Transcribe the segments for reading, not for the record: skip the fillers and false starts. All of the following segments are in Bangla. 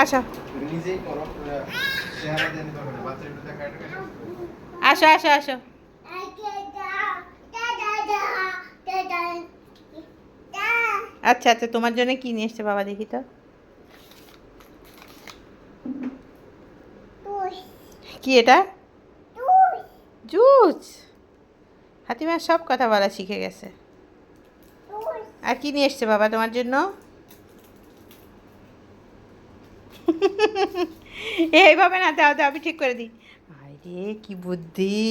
আসো আসো আসো আসো। আচ্ছা আচ্ছা, তোমার জন্য কি নিয়ে এসছে বাবা দেখি তো। কি এটা? জুস। হাতিমা সব কথা বলা শিখে গেছে। আর কি নিয়ে এসছে বাবা তোমার জন্য? এইভাবে না, দাও দাও, আমি ঠিক করে দিই। আরে কি বুদ্ধি!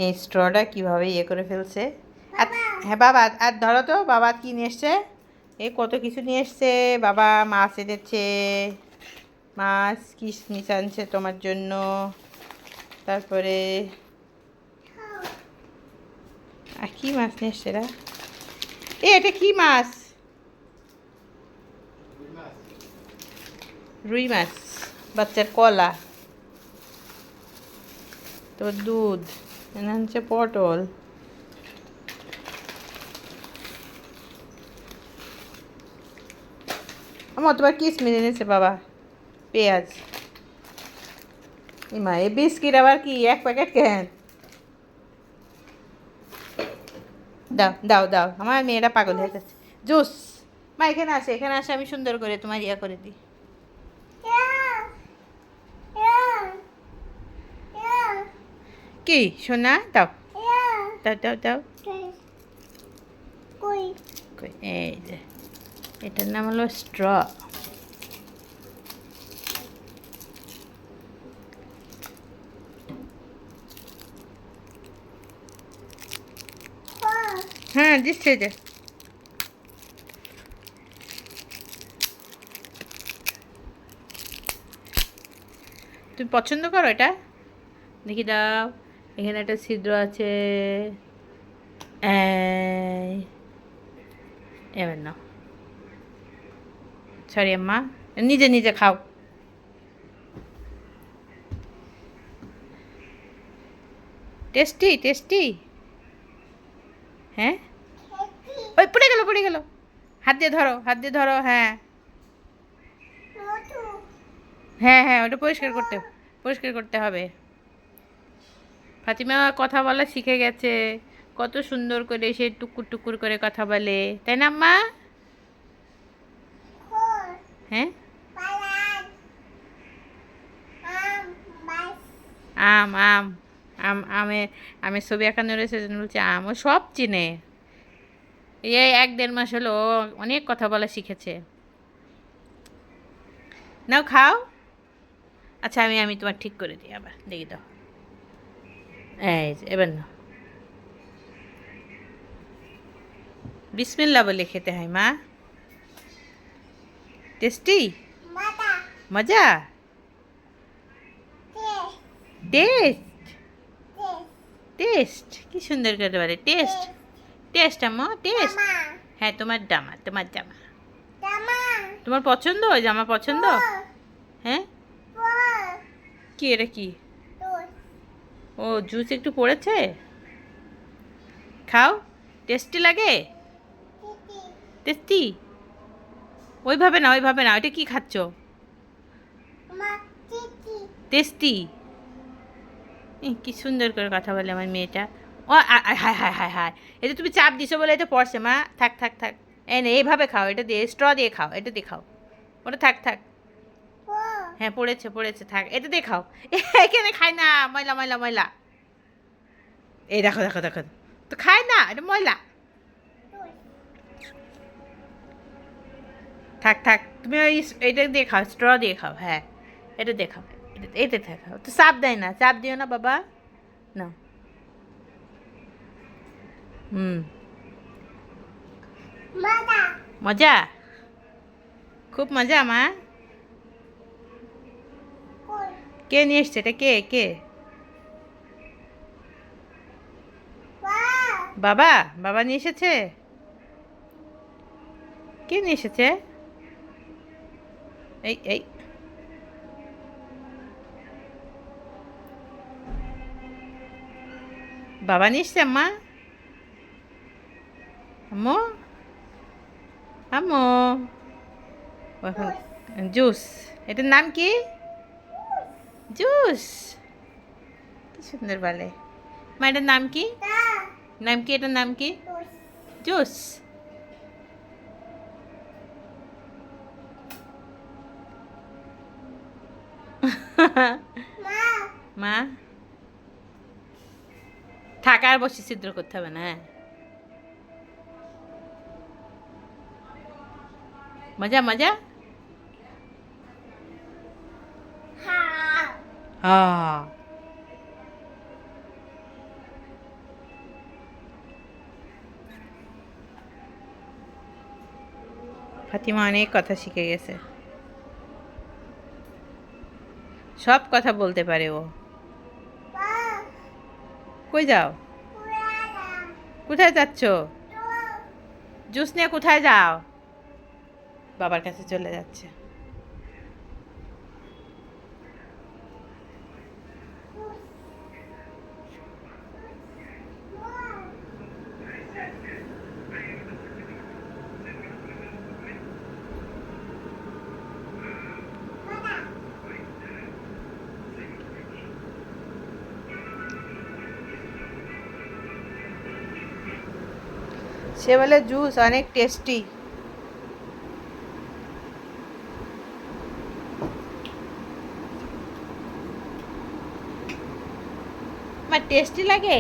এই স্ট্রটা কীভাবে ইয়ে করে ফেলছে। আর হ্যাঁ বাবা, আর ধরো তো বাবা কি নিয়ে এসছে। এই কত কিছু নিয়ে এসছে বাবা। মাছ এনেছে, মাছ কিশমিশ আনছে তোমার জন্য। তারপরে আর কি মাছ নিয়ে এসছে এরা? এটা কি মাছ? রুই মাছ। বাচ্চার কলা, তো দুধ, এনে হচ্ছে পটল। আমার তোমার কিশমিশ এনেছে বাবা, পেঁয়াজ। মা এই বিস্কিট আবার কি এক প্যাকেট কেন? দাও দাও দাও, আমার মেয়েরা পাগল হয়ে যাচ্ছে। জুস। মা এখানে আসে, এখানে আসে, আমি সুন্দর করে তোমার ইয়া করে দিই। কি সোনা? দাও দাও দাও দাও। এই যে এটার নাম হলো স্ট্র। হ্যাঁ দিচ্ছে যে। তুমি পছন্দ করো এটা? দেখি দাও, এখানে একটা ছিদ্র আছে। এবার নাও। সরি আম্মা, নিজে নিজে খাও। Tasty tasty. হ্যাঁ ওই পড়ে গেল পড়ে গেল। হাত দিয়ে ধরো, হাত দিয়ে ধরো। হ্যাঁ হ্যাঁ হ্যাঁ, ওটা পরিষ্কার করতে হবে। ফাতিমা কথা বলা শিখে গেছে, কত সুন্দর করে সে টুকুর টুকুর করে কথা বলে, তাই না আম্মা? হ্যাঁ আম আম আম আমের আমের ছবি আঁকানো রয়েছে, জন্য বলছে আম। ও সব চিনে। এই 1-1.5 মাস হলো ও অনেক কথা বলা শিখেছে। নাও খাও। আচ্ছা আমি আমি তোমার ঠিক করে দিই, আবার দেখি দাও। এই যে, এবার নাও। বিসমিল্লাহ বলে খেতে হয় মা। টেস্টি। মজা। টেস্ট। টেস্ট কি সুন্দর করে বলে, টেস্ট। টেস্ট আম্মা, টেস্ট। হ্যাঁ তোমার জামা, তোমার জামা। তোমার পছন্দ জামা? পছন্দ? হ্যাঁ কি এটা কি? ও জুস একটু পড়েছে। খাও। টেস্টি লাগে? টেস্টি। ওইভাবে না, ওইভাবে না, ওইটা কি খাচ্ছ? টেস্টি। কি সুন্দর করে কথা বলে আমার মেয়েটা। ও হায় হায় হায় হায়, এটা তুমি চাপ দিছো বলে এটা পড়ছে মা। থাক থাক থাক। এই না, এইভাবে খাও, এটা দিয়ে স্ট্র দিয়ে খাও, এটা দিয়ে খাও। ওটা থাক থাক। হ্যাঁ পড়েছে পড়েছে, থাক, এটা দিয়ে খাও। এখানে খায় না, ময়লা ময়লা ময়লা। এই দেখো দেখো দেখো, তো খায় না, এটা ময়লা। থাক থাক, তুমি ওই এটা দিয়ে খাও, স্ট্র দিয়ে খাও। হ্যাঁ এটা দিয়ে খাও, এতে খাও। তো চাপ দেয় না, চাপ দিও না বাবা। না। হুম। মজা, খুব মজা মা। কে নিয়ে এসছে এটা? কে কে? বাবা, বাবা নিয়ে এসেছে। কে নিয়ে এসেছে? এই এই বাবা নিয়ে এসছে আম্মা। আম্মু, আম্মু, ও এখন জুস। এটার নাম কি? জুস। কি সুন্দর বলে। মা এটার নাম কি? নাম কি? এটার নাম কি? জুস। মা থাক, আর বসে ছিদ্র করতে হবে না। হ্যাঁ, মজা মজা। হ্যাঁ, ফাতিমা অনেক কথা শিখে গেছে, সব কথা বলতে পারে ও। কই যাও? কোথায় যাচ্ছ? জুস নিয়ে কোথায় যাও? বাবার কাছে চলে যাচ্ছে। সে বলে জুস অনেক টেস্টি। আমার টেস্টি লাগে।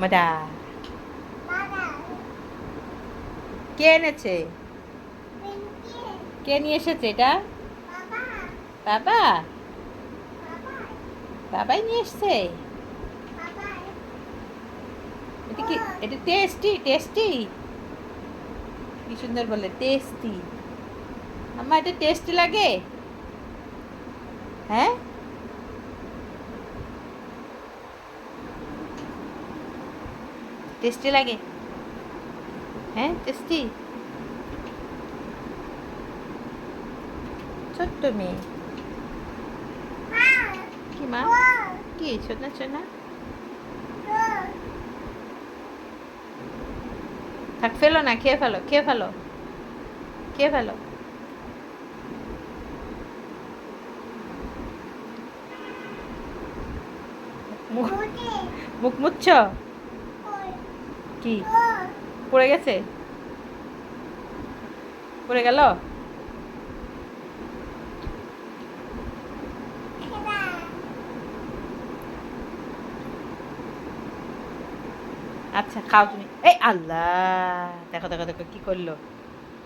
মজা। কে এনেছে? কে নিয়ে এসেছে এটা? বাবা। বাবাই নিয়ে এসছে। এটা কি? এটা টেস্টি টেস্টি। কি সুন্দর বলে টেস্টি। আমার এটা টেস্টি লাগে। হ্যাঁ, টেস্টি লাগে। হ্যাঁ, টেস্টি। ছোট্ট মেয়ে। কি মা? কি শোনা শোনা? থাক, ফেলো না, খেয়ে ফেলো, খেয়ে ফেলো, খেয়ে ফেলো। মুখ মুখ মুচ্ছ? কি পড়ে গেছে? পড়ে গেল? আচ্ছা খাও তুমি। এই আল্লাহ, দেখো দেখো দেখো কি করলো।